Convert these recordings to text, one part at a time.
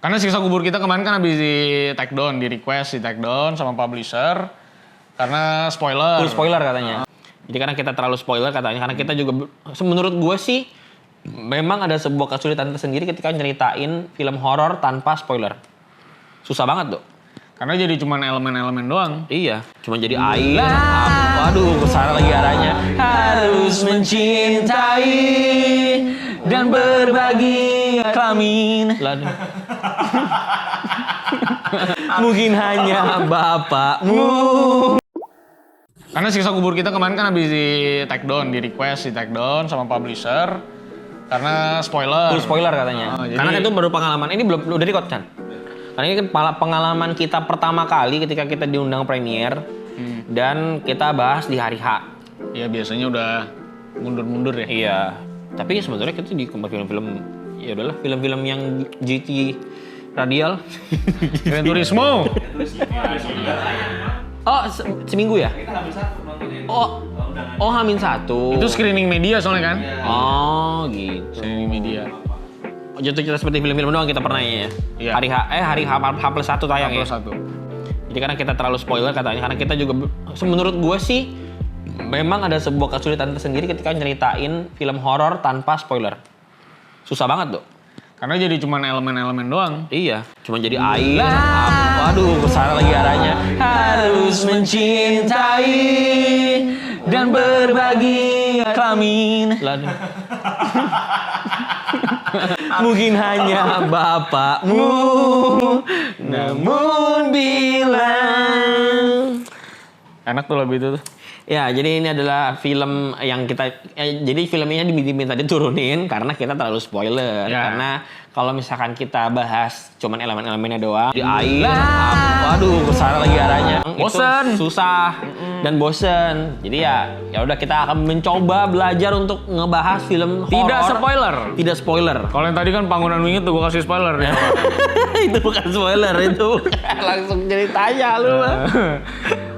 Karena siksa kubur kita kemarin kan habis di take down, di request, di take down sama publisher. Karena spoiler. Full spoiler katanya. Jadi karena kita terlalu spoiler katanya. Karena kita juga, menurut gue sih, memang ada sebuah kesulitan tersendiri ketika nyeritain film horor tanpa spoiler. Susah banget tuh. Karena jadi cuman elemen-elemen doang. Iya, cuma jadi air. Waduh, kesana lagi arahnya. Harus mencintai dan berbagi kelamin. Mungkin hanya bapakmu. Karena siksa kubur kita kemarin kan habis di take down, di request, di take down sama publisher. Karena spoiler. Full spoiler katanya. Karena itu baru pengalaman. Ini belum udah record kan? Karena ini kan pengalaman kita pertama kali ketika kita diundang premier dan kita bahas di hari H. Ya biasanya udah mundur-mundur ya. Iya. Tapi sebenarnya kita di film-film ya udahlah film-film yang GT radial. Gran Turismo. Oh, seminggu ya? Oh, H-1. Itu screening media soalnya kan? Oh, gitu. Screening media. Jatuh kita seperti film-film doang kita pernah ya. Iya. Hari H+1 tayang ya. H+1. Jadi karena kita terlalu spoiler katanya, karena kita juga, menurut gue sih, memang ada sebuah kesulitan tersendiri ketika nyeritain film horor tanpa spoiler. Susah banget tuh. Karena jadi cuman elemen-elemen doang. Iya, cuma jadi air. Waduh, kesana lagi arahnya. Harus mencintai dan berbagi kelamin. Mungkin hanya bapakmu, namun bilang. Enak tuh lagu itu tuh. Ya, jadi ini adalah film yang kita, jadi filmnya diminta diturunin karena kita terlalu spoiler. Ya. Karena kalau misalkan kita bahas cuman elemen-elemennya doang, di air, waduh, kesana lagi arahnya. Bosen. Itu susah dan bosen. Jadi ya udah kita akan mencoba belajar untuk ngebahas film horor. Tidak spoiler. Tidak spoiler. Kalau yang tadi kan Bangunan Wingit tuh gue kasih spoiler ya. Itu bukan spoiler, itu langsung ceritanya lu.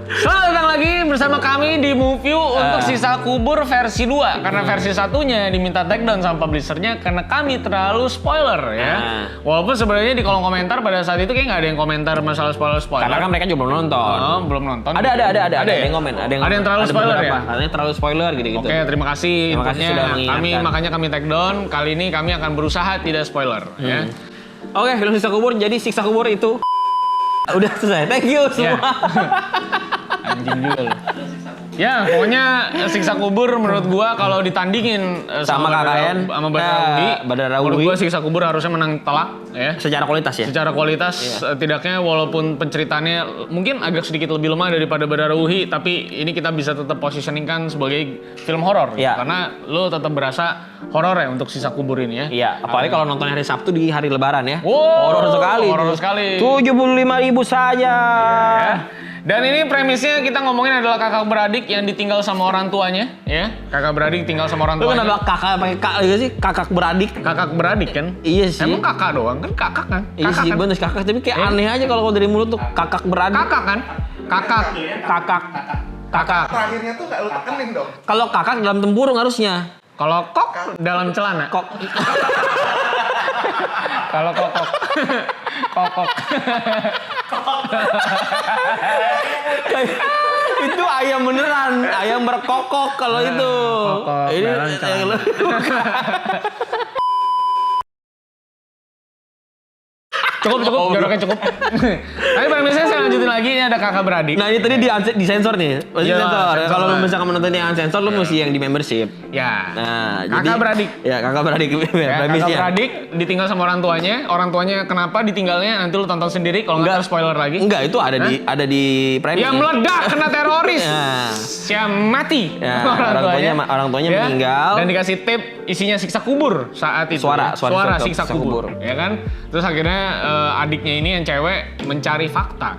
Selamat datang lagi bersama kami di Moview untuk Siksa Kubur versi 2. Karena versi satunya diminta take down sama publishernya karena kami terlalu spoiler ya. Walaupun sebenarnya di kolom komentar pada saat itu kayak nggak ada yang komentar masalah spoiler. Karena kan mereka juga belum nonton. Oh, belum nonton. Ada ya? yang komen, ada yang terlalu spoiler ya. Katanya terlalu spoiler gitu-gitu. Oke, terima kasih. Terima kasih inputnya. sudah mengingatkan. Makanya kami take down. Kali ini kami akan berusaha tidak spoiler ya. Oke, film Siksa Kubur. Jadi Siksa Kubur itu udah selesai. Thank you semua. Anjing juga loh. Ya, pokoknya Siksa Kubur menurut gua kalau ditandingin Sama KKN sama Badara Wuhi, menurut gua Siksa Kubur harusnya menang telak ya. Secara kualitas ya. Secara kualitas tidaknya walaupun penceritaannya mungkin agak sedikit lebih lemah daripada Badara Wuhi, tapi ini kita bisa tetap positioningkan sebagai film horor karena lo tetap berasa horor ya untuk Siksa Kubur ini ya. Iya, apalagi kalau nonton hari Sabtu di hari Lebaran ya. Wow, horor sekali. Horor sekali. 75.000 saja. Ya. Dan ini premisnya kita ngomongin adalah kakak beradik yang ditinggal sama orang tuanya, ya. Kakak beradik tinggal sama orang Lu tuanya. kenapa kakak pakai kak juga sih? Kakak beradik. Kakak beradik kan? Iya sih. Emang kakak doang kan? Kakak kan? Iya Kakak sih, kan? bener kakak. Tapi kayak aneh aja kalau dari mulut tuh kakak beradik. Kakak kan? Kakak. Kakak. Terakhirnya tuh nggak lu tekenin dong. Kalau kakak dalam tempurung harusnya. Kalau kok dalam celana. Kok. Kalau kokok. Kokok. Itu ayam beneran, ayam berkokok kalau itu. Kokok Ini dalam celana. Cukup, joroknya cukup. Tapi premisnya saya lanjutin lagi, ini ada kakak beradik. Nah ini tadi di sensor nih, pasti Iya, sensor. sensor. Kalau misalkan menonton yang unsensor, lu mesti yang di membership. Ya. Nah, Kakak jadi, beradik. Ya kakak beradik. Ya, kakak premisnya. beradik ditinggal sama orang tuanya kenapa ditinggalnya nanti lu tonton sendiri kalau nggak spoiler lagi. Enggak, itu ada di premis. Yang meledak kena teroris. Ya. Siap mati. Ya, orang tuanya Ya. meninggal. Dan dikasih tip isinya siksa kubur saat itu. Suara siksa kubur. Ya kan? Terus akhirnya adiknya ini yang cewek mencari fakta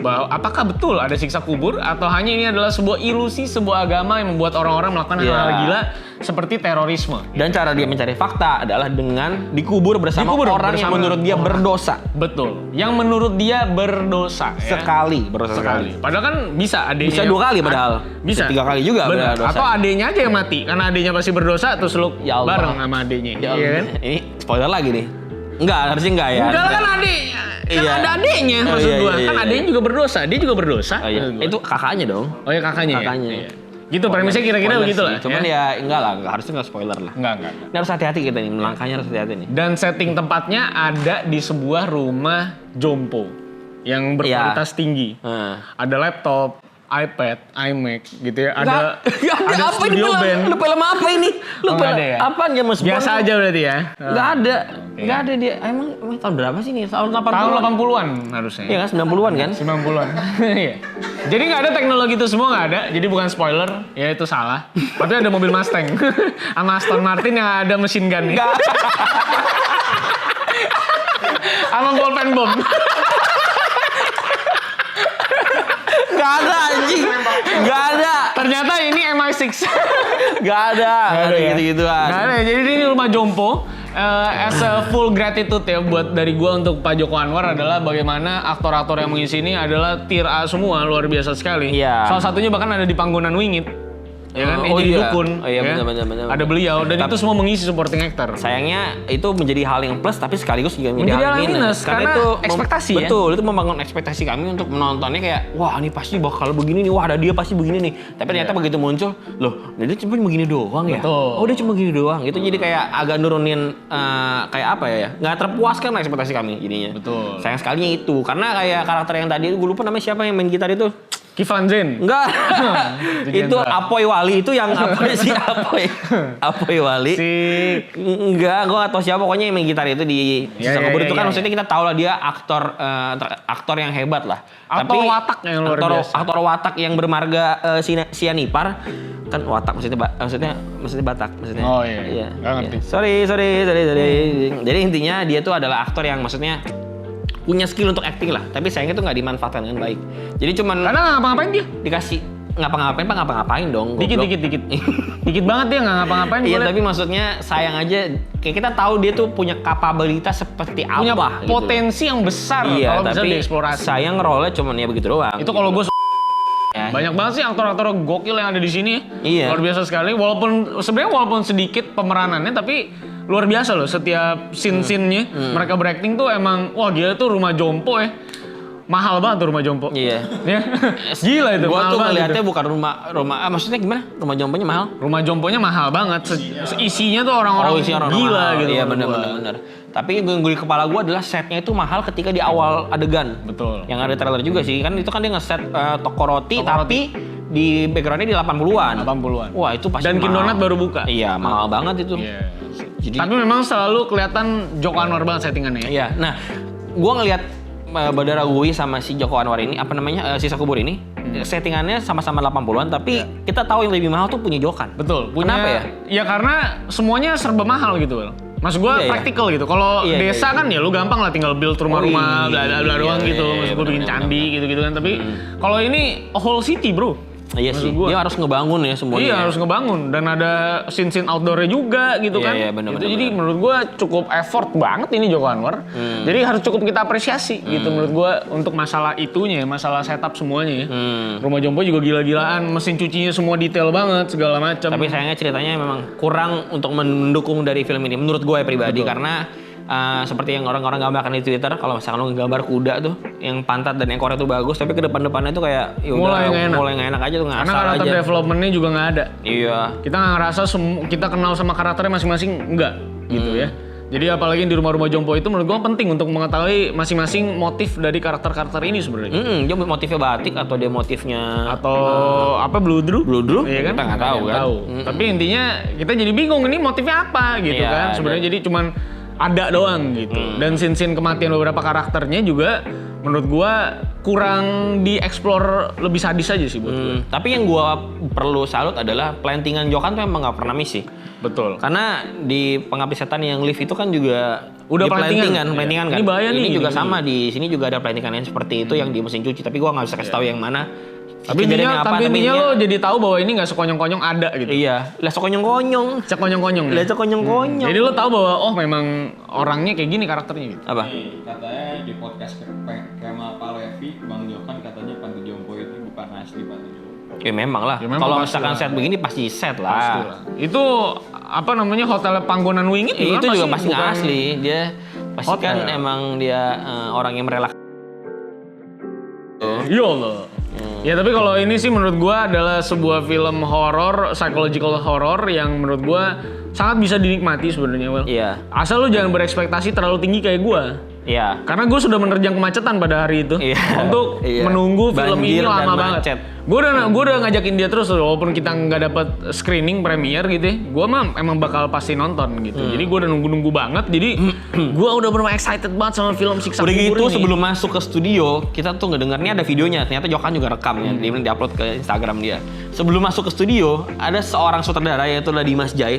bahwa apakah betul ada siksa kubur atau hanya ini adalah sebuah ilusi sebuah agama yang membuat orang-orang melakukan hal-hal gila seperti terorisme. Dan cara dia mencari fakta adalah dengan dikubur bersama orang yang menurut dia berdosa. Betul. Yang menurut dia berdosa. Sekali, berdosa sekali. Padahal kan bisa adenya. Bisa 2 kali padahal. Bisa. 3 kali juga Bener. berdosa. Atau adenya aja yang mati. Karena adenya pasti berdosa terus lu Ya Allah. bareng sama adenya. Ya Iya Allah. kan? Ini spoiler lagi nih. Enggak, harusnya enggak ya. Enggak lah kan adik. Kan Iya. ada adiknya Oh, maksud iya, gua. iya, Kan iya. adiknya juga berdosa. Dia juga berdosa. Oh, iya. maksud gua. Itu kakaknya dong. Oh ya kakaknya. Kakaknya. Ya? Iya. Gitu premisnya kira-kira Spoiler begitu sih. lah. Cuman ya enggak lah, harusnya enggak spoiler lah. Enggak. Ini harus hati-hati kita nih, melangkahnya harus hati-hati nih. Dan setting tempatnya ada di sebuah rumah jompo yang berkualitas tinggi. Ada laptop, iPad, iMac gitu ya. Ada Enggak, apa ini studio film? band. Lu film apa ini? Lu Oh, nggak film ada ya? apaan ya Mas? Biasa aja berarti ya. Enggak ada. Enggak ada dia. Emang tahun berapa sih nih? Tahun 80-an. Tahun 80-an harusnya. Iya kan 90-an kan? 90-an. Iya. Jadi nggak ada teknologi itu semua nggak ada. Jadi bukan spoiler, ya itu salah. Tapi ada mobil Mustang sama Aston Martin yang ada mesin gun. Enggak. Sama ballpen bom. Enggak ada anjing. Enggak ada. Ternyata ini MI6. Enggak ada. Enggak ada ya? gitu-gituan. Nggak ada. Jadi ini rumah jompo. As a full gratitude ya buat dari gua untuk Pak Joko Anwar adalah bagaimana aktor-aktor yang mengisi ini adalah tier A semua, luar biasa sekali. Iya. Salah satunya bahkan ada di panggonan Wingit. Ya kan, Oh, jadi iya. dukun. Oh, iya, ya. benar. Ada beliau dan itu semua mengisi supporting actor. Sayangnya itu menjadi hal yang plus tapi sekaligus juga menjadi hal yang minus. karena itu ekspektasi ya. Betul, itu membangun ekspektasi kami untuk menontonnya kayak wah ini pasti bakal begini nih, wah ada dia pasti begini nih. Tapi ternyata begitu muncul, loh dia cuma begini doang ya. Betul. Oh dia cuma begini doang. Itu jadi kayak agak nurunin kayak apa ya? Nggak terpuaskan lah ekspektasi kami jadinya. Betul. Sayang sekalinya itu karena kayak karakter yang tadi gue lupa namanya siapa yang main gitar itu. Kiflan Zain. Enggak. Itu Itu Jenderal. Apoy Wali itu yang apa sih Apoy? Apoy Wali. Si Enggak, gue gak tau siapa pokoknya yang main gitar itu di Ya, Sisa ya, Kubur ya, itu kan ya, maksudnya kita tahu lah dia aktor yang hebat lah. Aktor watak yang luar biasa. Aktor watak yang bermarga sianipar kan watak maksudnya Batak maksudnya. Oh, iya. Nggak ngerti. Sorry. Jadi intinya dia tuh adalah aktor yang maksudnya punya skill untuk acting lah, tapi sayangnya tuh nggak dimanfaatkan dengan baik. Jadi cuman karena nggak ngapa-ngapain dia. dikasih ngapa-ngapain dong. Dikit. goblok. Dikit banget dia nggak ngapa-ngapain. Iya boleh. tapi maksudnya sayang aja kayak kita tahu dia tuh punya kapabilitas seperti punya apa gitu. potensi yang besar Iya kalau bisa tapi dieksplorasi. sayang role-nya cuman ya begitu doang. Itu kalau gue Ya. banyak banget sih aktor-aktor gokil yang ada di sini. Iya. Luar biasa sekali. Walaupun sedikit pemeranannya tapi luar biasa loh setiap scene-scene-nya mereka berakting tuh emang wah gila tuh rumah jompo ya. Mahal banget tuh rumah jompo. Iya. Ya. Gila itu Gua mahal tuh banget ngeliatnya itu. bukan rumah maksudnya gimana? Rumah jomponya mahal? Rumah jomponya mahal banget. Isinya tuh orang-orang isi orang gila mahal. gitu. Iya menurut gua. benar. Tapi yang di kepala gua adalah setnya itu mahal ketika di awal adegan. Betul. Yang ada trailer juga sih. Kan itu kan dia ngeset toko roti tapi di backgroundnya di 80-an. 80-an. Wah itu pasti Dunkin' mahal. Donut baru buka. Iya mahal banget itu. Iya. Jadi Tapi memang selalu kelihatan Joko Anwar banget settingannya ya. iya. Nah, gua ngelihat Badara Gui sama si Joko Anwar ini apa namanya Sisa Kubur ini settingannya sama-sama 80-an tapi kita tahu yang lebih mahal tuh punya Jokan. Betul. Punya, Kenapa ya? Ya karena semuanya serba mahal gitu, Bel. Maksud gua Iya, iya. praktikal gitu. Kalau Iya, desa iya, kan ya lu gampang lah tinggal build rumah-rumah, Oh, iya, bla bla doang iya, gitu. iya, Maksud gua bikin benar, candi gitu-gitu kan. Tapi kalau ini a whole city, Bro. Iya Maksud sih. gua. Dia harus ngebangun ya semuanya. Iya ya. harus ngebangun dan ada scene-scene outdoornya juga gitu Iya, kan. iya, benar, Itu benar, jadi benar. menurut gua cukup effort banget ini Joko Anwar. Jadi harus cukup kita apresiasi gitu menurut gua untuk masalah itunya, masalah setup semuanya ya. Rumah Jompo juga gila-gilaan, mesin cucinya semua detail banget segala macam. Tapi sayangnya ceritanya memang kurang untuk mendukung dari film ini menurut gue pribadi karena seperti yang orang-orang gambarkan di Twitter kalau misalkan lu gambar kuda tuh yang pantat dan ekornya tuh bagus tapi ke depan-depannya tuh kayak Mulai nggak enak. aja tuh karena ngasal karakter aja. development-nya juga nggak ada. Iya. Kita nggak ngerasa kita kenal sama karakternya masing-masing enggak gitu ya. Jadi apalagi di rumah-rumah Jompo itu menurut gua penting untuk mengetahui masing-masing motif dari karakter-karakter ini sebenarnya. Dia motifnya batik atau dia motifnya Atau apa bludru? Bludru? Iya kan? Kita nggak tahu Ada yang kan. Tapi intinya kita jadi bingung ini motifnya apa gitu Iya, kan. Sebenarnya jadi cuman ada doang gitu. Dan scene-scene kematian beberapa karakternya juga menurut gua kurang dieksplor lebih sadis aja sih buat gua. Tapi yang gua perlu salut adalah plantingan Jokan tuh emang nggak pernah miss sih. Betul. Karena di Pengabdi Setan yang live itu kan juga Udah di plantingan. plantingan Iya. kan. Ini bahaya nih, Ini juga gini. sama di sini juga ada plantingan yang seperti itu yang di mesin cuci. Tapi gua nggak bisa kasih tahu yang mana. Tapi intinya, lo jadi tahu bahwa ini nggak sekonyong-konyong ada gitu. Iya, lah sekonyong-konyong. Sekonyong-konyong. Lah sekonyong-konyong. Jadi lo tahu bahwa oh memang orangnya kayak gini karakternya gitu. Apa? Katanya di podcast Kemal Palevi, Bang Jokan katanya Panti Jompo itu bukan asli Panti Jompo. Ya memang lah. Ya memang Kalau pasti misalkan lah. set begini pasti set lah. Pastilah. Itu apa namanya hotel Panggonan Wingit Itu juga pasti nggak bukan- asli. Dia Pasti kan emang dia orang yang merelakan. Ya Allah. Ya tapi kalau ini sih menurut gua adalah sebuah film horor, psychological horror yang menurut gua sangat bisa dinikmati sebenarnya, Wel. Iya. Asal lu jangan berekspektasi terlalu tinggi kayak gua. Iya. Karena gue sudah menerjang kemacetan pada hari itu untuk Iya. menunggu film Banjir ini dan lama macet. banget. Gue udah ngajakin dia terus walaupun kita nggak dapet screening premier gitu ya. Gue mah emang bakal pasti nonton gitu. Jadi gue udah nunggu nunggu banget. Jadi gue udah bener excited banget sama film Siksa Udah Kubur gitu ini. sebelum masuk ke studio, kita tuh ngedengarnya ada videonya. Ternyata Jokan juga rekam ya, dia di-upload ke Instagram dia. Sebelum masuk ke studio, ada seorang sutradara yaitu Dimas Jai.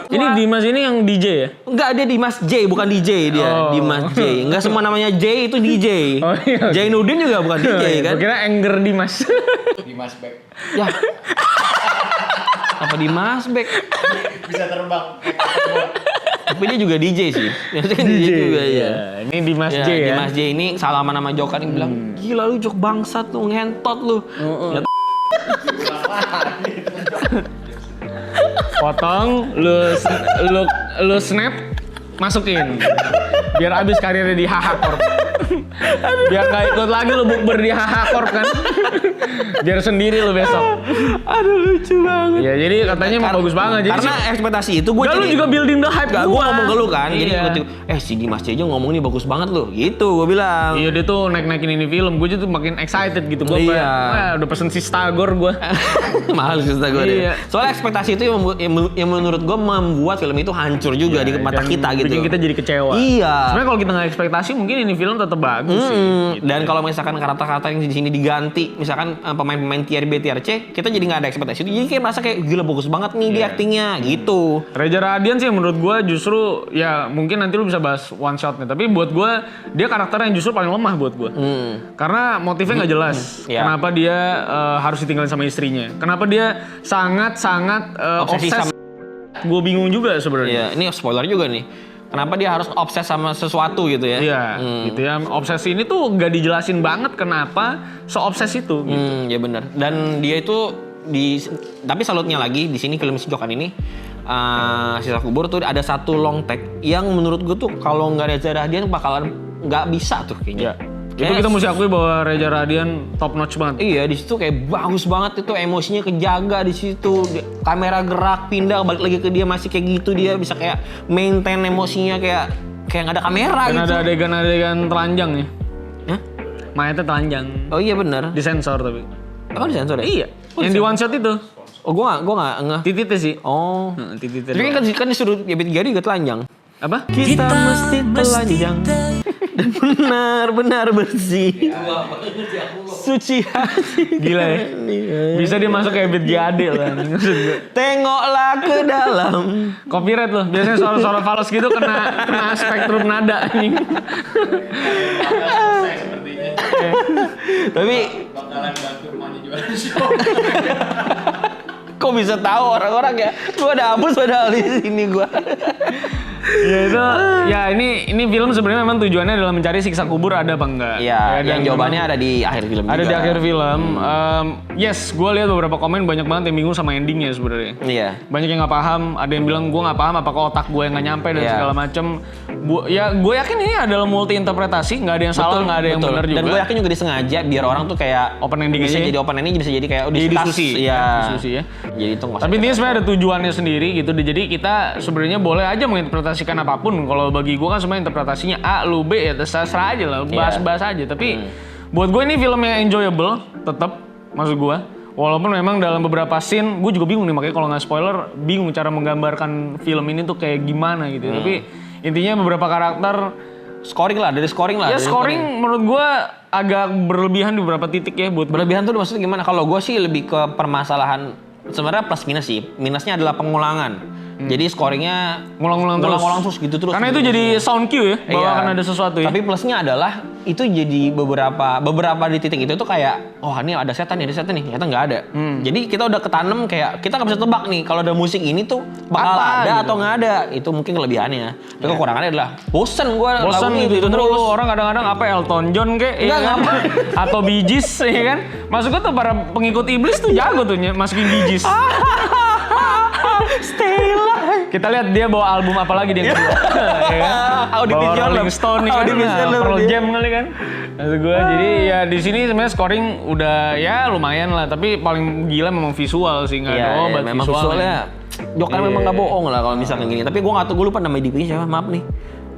Ini Dimas ini yang DJ ya? Enggak, dia Dimas J, bukan DJ dia. Oh. Dimas J. Enggak semua namanya J itu DJ. Oh, iya. Jainuddin juga bukan DJ kan? Gue kira Anger Dimas. Dimas Beck. Ya. Apa Dimas Beck? Bisa terbang. Tapi dia juga DJ sih. Biasanya kan DJ juga ya. Ini Dimas Ya, J ya. Dimas J ini salaman sama Jokan yang bilang, gila lu Jok bangsat lu, ngentot lu. Ya, Potong, lu snap, masukin. Biar abis karirnya di HH Corp. Biar gak ikut lagi lu bukber di HH Corp kan. Biar sendiri lu besok. Aduh lucu banget. Ya jadi katanya emang bagus banget. Jadi Karena ekspektasi itu gue Gak, lu juga building the hype Gak, gue ngomong ke lu kan. Jadi Iya. si Dimas J ngomong ini bagus banget lu. Gitu gue bilang. Iya dia tuh naik-naikin ini film, gue tuh makin excited gitu. Gue Iya. udah pesen si Stagor gue. Mahal sih gue Iya. Soalnya ekspektasi itu yang menurut gue membuat film itu hancur juga di mata kita gitu. Bikin kita jadi kecewa. Iya. Sebenarnya kalau kita nggak ekspektasi mungkin ini film tetap bagus sih. Gitu. Dan kalau misalkan karakter-karakter yang di sini diganti, misalkan pemain-pemain tier B, tier C, kita jadi nggak ada ekspektasi. Jadi kayak merasa kayak gila bagus banget nih dia aktingnya gitu. Reza Radian sih menurut gue justru ya mungkin nanti lu bisa bahas one shotnya. Tapi buat gue dia karakter yang justru paling lemah buat gue. Karena motifnya nggak jelas. Iya. Kenapa dia harus ditinggalin sama istrinya? Kenapa dia sangat Obsesi obses? Gue bingung juga sebenarnya. Iya, ini spoiler juga nih. Kenapa dia harus obses sama sesuatu gitu ya? Iya, gitu ya. Obsesi ini tuh nggak dijelasin banget kenapa seobses itu. Gitu. Ya benar. Dan dia itu tapi salutnya lagi di sini film si Jokan ini Siksa Kubur tuh ada satu long take yang menurut gue tuh kalau nggak Reza Rahadian bakalan nggak bisa tuh kayaknya. Iya. Itu kita mesti akui bahwa Reza Radian top notch banget. Iya, di situ kayak bagus banget itu, emosinya kejaga di situ. Kamera gerak pindah balik lagi ke dia masih kayak gitu, dia bisa kayak maintain emosinya kayak nggak ada kamera Dan gitu. ada adegan-adegan telanjang ya. Hah? Mayatnya telanjang. Oh iya benar. Disensor tapi. Apa disensor ya? Iya. Yang di one shot itu. Oh gua nggak ngeh. Tititnya sih. Oh. Tititnya. Tapi kan disuruh Ebit Gari juga telanjang. Apa? Kita mesti telanjang dan benar-benar bersih. Suci hati. Gila ya. Bisa dia masuk kayak Ebit Gade lah. Maksud gue. Tengoklah ke dalam. Copyright loh. Biasanya suara-suara fals gitu kena spektrum nada anjing. Sepertinya Tapi bakalan bantu rumahnya jualan show. kok bisa tahu orang-orang ya? Gua ada hapus padahal di sini gua. Ya itu, ya ini film sebenarnya memang tujuannya adalah mencari siksa kubur ada apa enggak. Iya, Ya, yang dan jawabannya memang ada di akhir film juga. ada di akhir film. Yes, gue lihat beberapa komen banyak banget yang bingung sama endingnya sebenarnya. Iya. Banyak yang nggak paham, ada yang bilang gue nggak paham apakah otak gue yang nggak nyampe dan Iya. segala macem. Ya gue yakin ini adalah multi interpretasi, nggak ada yang salah, nggak ada yang benar juga. Dan gue yakin juga disengaja biar orang tuh kayak Open ending bisa aja. jadi open ending, bisa jadi kayak Jadi discuss. diskusi. Iya. Diskusi ya. Jadi itu nggak usah Tapi intinya kita- sebenarnya ada tujuannya sendiri gitu. Jadi kita sebenarnya boleh aja menginterpretasikan apapun. Kalau bagi gue kan sebenarnya interpretasinya A, lu B ya terserah aja lah, bahas-bahas aja. Tapi buat gue ini film yang enjoyable, tetap maksud gue. Walaupun memang dalam beberapa scene, gue juga bingung nih makanya kalau nggak spoiler, bingung cara menggambarkan film ini tuh kayak gimana gitu. Tapi intinya beberapa karakter, scoring lah, dari scoring lah. ya dari scoring menurut gue agak berlebihan di beberapa titik ya buat Berlebihan tuh maksudnya gimana? Kalau gue sih lebih ke permasalahan, sebenarnya plus minus sih. Minusnya adalah pengulangan. Jadi scoringnya ngulang-ngulang terus gitu terus. Karena itu jadi sound cue ya, bahwa Iya. akan ada sesuatu ya. Tapi plusnya adalah itu jadi beberapa di titik itu tuh kayak, oh ini ada setan nih, ternyata nggak ada. Jadi kita udah ketanam kayak kita nggak bisa tebak nih kalau ada musik ini tuh bakal Apa ada gitu. atau nggak ada. Itu mungkin kelebihannya. Tapi kekurangannya adalah bosen gue Bosan gitu terus. Orang kadang-kadang apa Elton John kek, Enggak, ya kan? Atau Bee Gees, ya kan? Maksud gue tuh para pengikut iblis tuh jago tuh masukin Bee Gees. Stay alive. Kita lihat dia bawa album apa lagi dia yang kedua. Ya kan? Bawa Rolling Stone nih kan. Pearl Jam kali kan. Maksud gue jadi ya di sini sebenarnya scoring udah ya lumayan lah, tapi paling gila memang visual sih, nggak ada obat memang visualnya. Jokan memang nggak bohong lah kalau misalnya gini. Tapi gue nggak tahu, gue lupa nama DP-nya siapa, maaf nih.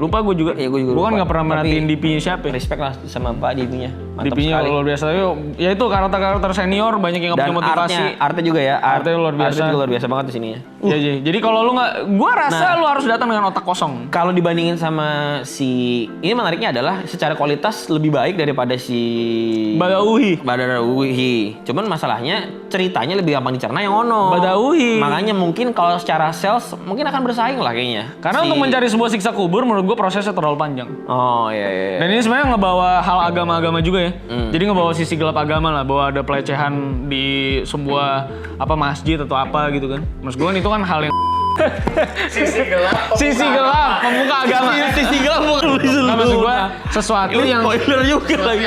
Lupa gue juga. Iya, gue juga Gue kan lupa. nggak pernah merhatiin DP-nya siapa. Respect lah sama Pak DP-nya. Mantap DP-nya sekali. luar biasa. Tapi ya itu karakter-karakter senior banyak yang nggak Dan punya motivasi. artnya juga ya. Artnya luar biasa. Artnya juga luar biasa banget di sini ya. Ya, jadi kalau lu nggak, gue rasa lu harus datang dengan otak kosong. Kalau dibandingin sama ini menariknya adalah secara kualitas lebih baik daripada si Badauhi. Cuman masalahnya ceritanya lebih gampang dicerna yang ono. Badauhi. Makanya mungkin kalau secara sales mungkin akan bersaing lah kayaknya. Karena untuk mencari sebuah siksa kubur menurut gue prosesnya terlalu panjang. Oh iya. Dan ini sebenarnya ngebawa hal agama-agama juga ya. Jadi ngebawa sisi gelap agama lah, bahwa ada pelecehan di sebuah masjid atau apa gitu kan. Maksud gue kan itu kan hal yang Sisi gelap. pemuka agama. Sisi gelap bukan Nggak, maksud gue sesuatu yang spoiler juga lagi.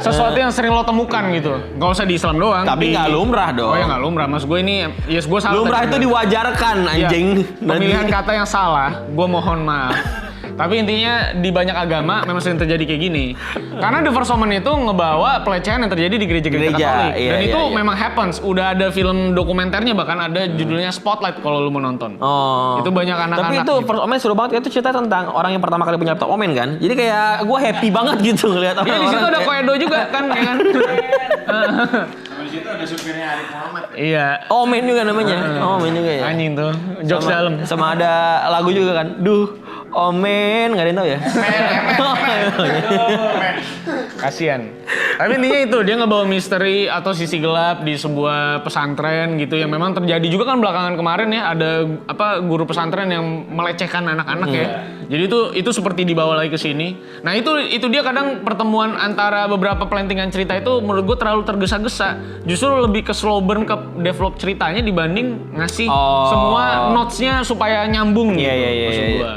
sesuatu yang sering lo temukan gitu. Gak usah di Islam doang. Tapi nggak lumrah dong. Oh ya nggak lumrah. Maksud gue ini, yes gue salah. Lumrah tadi itu bener. diwajarkan Iya. anjing. Pemilihan kata yang salah, gue mohon maaf. Tapi intinya di banyak agama memang sering terjadi kayak gini. Karena The First Omen itu ngebawa pelecehan yang terjadi di gereja-gereja Katolik. Iya, Dan itu iya. memang happens. Udah ada film dokumenternya, bahkan ada judulnya Spotlight kalau lu mau nonton. Oh. Itu banyak anak-anak. Tapi itu gitu. First Omen seru banget, itu cerita tentang orang yang pertama kali punya laptop Omen kan. Jadi kayak gue happy banget gitu ngeliat Iya, di situ ada Koedo juga kan, ya kan? Sama di situ ada supirnya Arif Muhammad. Iya. Omen juga namanya. Omen juga ya. Anjing tuh, jokes dalam. Sama ada lagu juga kan. Duh, Omen, nggak ada yang tahu ya? Kasian. Tapi intinya itu, dia ngebawa misteri atau sisi gelap di sebuah pesantren gitu yang memang terjadi juga kan belakangan kemarin ya, ada guru pesantren yang melecehkan anak-anak ya. Jadi itu seperti dibawa lagi ke sini. Nah, itu dia kadang pertemuan antara beberapa pelantingan cerita itu menurut gue terlalu tergesa-gesa. Justru lebih ke slow burn ke develop ceritanya dibanding ngasih semua notes-nya supaya nyambung. Iya. Maksud gua.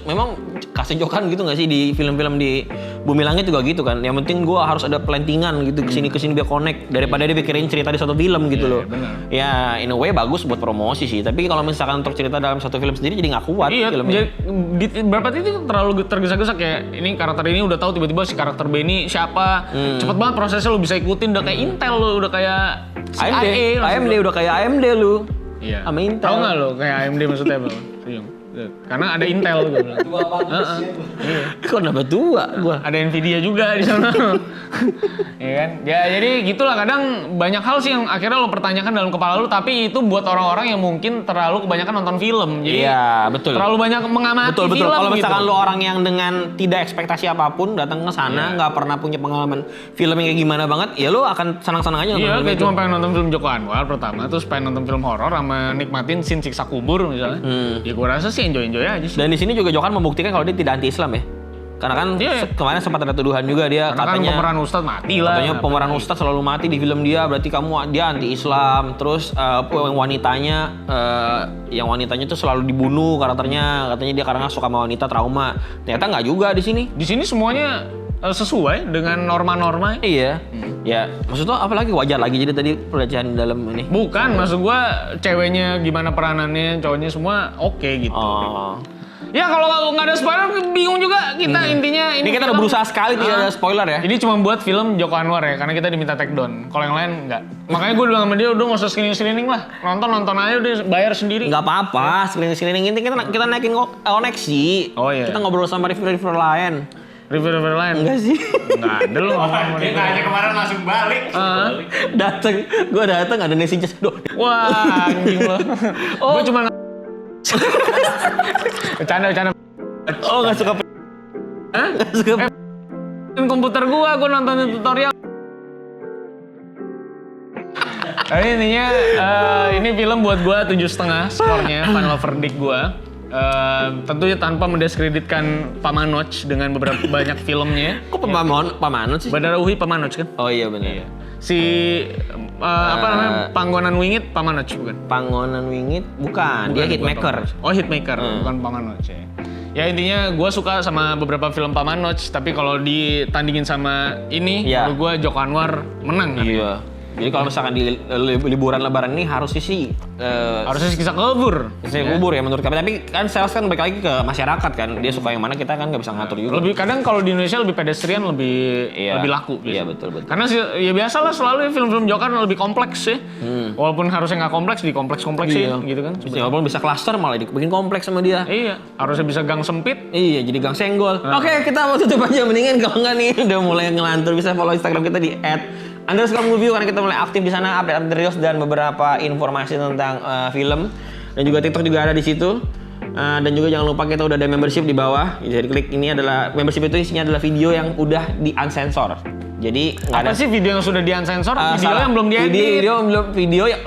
Memang kasih Jokan gitu nggak sih di film-film di Bumi Langit juga gitu kan. Yang penting gue harus ada plantingan gitu kesini biar connect daripada dia pikirin cerita di satu film gitu loh. Bener. Ya in a way bagus buat promosi sih. Tapi kalau misalkan untuk cerita dalam satu film sendiri jadi nggak kuat Iya, filmnya. berapa itu terlalu tergesa-gesa kayak ini karakter ini udah tahu tiba-tiba si karakter Benny siapa. Cepet banget prosesnya lu bisa ikutin, udah kayak Intel lu, udah kayak CIA. AMD udah kayak AMD lu. Iya. Sama Intel. Tahu nggak lo kayak AMD maksudnya apa? Senyum. Karena ada Intel gitu. Tua banget. Kok nambah tua gua? Ada Nvidia juga di sana. Ya kan? Ya jadi gitulah, kadang banyak hal sih yang akhirnya lo pertanyakan dalam kepala lo, tapi itu buat orang-orang yang mungkin terlalu kebanyakan nonton film. Jadi Iya, betul. terlalu banyak mengamati Betul. film Kalau misalkan gitu. lu orang yang dengan tidak ekspektasi apapun datang ke sana, nggak pernah punya pengalaman film yang kayak gimana banget, ya lu akan senang-senang aja nonton Iya, film kayak itu. cuma pengen nonton film Joko Anwar pertama, terus pengen nonton film horor sama nikmatin scene siksa kubur misalnya. Ya gue rasa sih enjoy aja sih. Dan di sini juga Jokan membuktikan kalau dia tidak anti Islam ya. Karena kan Iya. kemarin sempat ada tuduhan juga dia Karena kan katanya pemeran Ustadz mati lah. katanya pemeran Ustadz selalu mati di film dia, berarti dia anti Islam. Terus yang wanitanya tuh selalu dibunuh karakternya, katanya dia karena suka sama wanita trauma. Ternyata nggak juga di sini. Di sini semuanya sesuai dengan norma-norma. Iya. Ya, maksudnya apalagi wajar lagi jadi tadi pelecehan dalam ini. Bukan, maksud gua ceweknya gimana peranannya, cowoknya semua oke gitu. Oh. Ya kalau nggak ada spoiler bingung juga kita intinya Ini kita udah film- berusaha sekali tidak ada spoiler ya. Ini cuma buat film Joko Anwar ya, karena kita diminta take down. Kalau yang lain enggak. Makanya gue bilang sama dia, udah nggak usah screening lah. Nonton aja udah bayar sendiri. Nggak apa-apa, screening ini kita naikin koneksi. Oh, iya. Kita ngobrol sama reviewer lain. Review lain. Enggak sih. Enggak ada lu ngomong sama Dia dia. nanya kemarin langsung balik. Gue dateng ada Nessie Just doh. Wah, anjing lo. Gue cuma bercanda. Oh nggak suka. Hah? Nggak suka. Komputer gua nonton tutorial. Tapi intinya ini film buat gua 7,5 skornya, final verdict gua. Tentunya tanpa mendiskreditkan Pak Manoj dengan beberapa banyak filmnya. Kok Pamanot sih? Badauhi Pak Manoj kan? Oh iya benar. Si apa namanya? Panggonan Wingit Pak Manoj bukan? Panggonan Wingit bukan, dia hitmaker. Oh, Hitmaker, bukan Pak Manoj ya. Ya intinya gue suka sama beberapa film Pak Manoj, tapi kalau ditandingin sama ini, Iya. menurut gue Joko Anwar menang kan? Iya. Jadi kalau misalkan di liburan lebaran ini harusnya sih Harusnya kisah kubur. saya kubur ya menurut kami. Tapi kan sales kan balik lagi ke masyarakat kan. Dia suka yang mana kita kan nggak bisa ngatur juga. Lebih kadang kalau di Indonesia lebih pedestrian, lebih laku. Iya gitu. betul. Karena ya biasalah selalu film-film Joker lebih kompleks sih. Walaupun harusnya nggak kompleks, di kompleks-kompleksin gitu kan. Ya, walaupun bisa klaster malah dibikin kompleks sama dia. Iya, harusnya bisa gang sempit. Iya, jadi gang senggol. Oke, kita mau tutup aja mendingan kalau nggak nih udah mulai ngelantur bisa follow Instagram kita di @_movie karena kita mulai aktif di sana update reels dan beberapa informasi tentang film dan juga TikTok juga ada di situ. Dan juga jangan lupa kita udah ada membership di bawah. Bisa diklik, ini adalah membership itu isinya adalah video yang udah di unsensor. Jadi nggak Apa ada sih video yang sudah di-unsensor? Video yang belum diedit.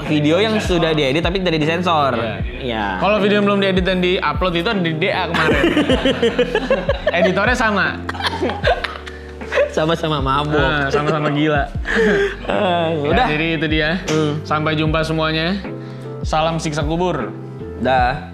Video yang sudah diedit tapi tidak disensor. Iya. Kalau video yang belum diedit dan di-upload itu ada di DA kemarin. Editornya sama. Sama-sama mabuk. Sama-sama gila. Udah. Ya, jadi itu dia. Sampai jumpa semuanya. Salam siksa kubur. Dah.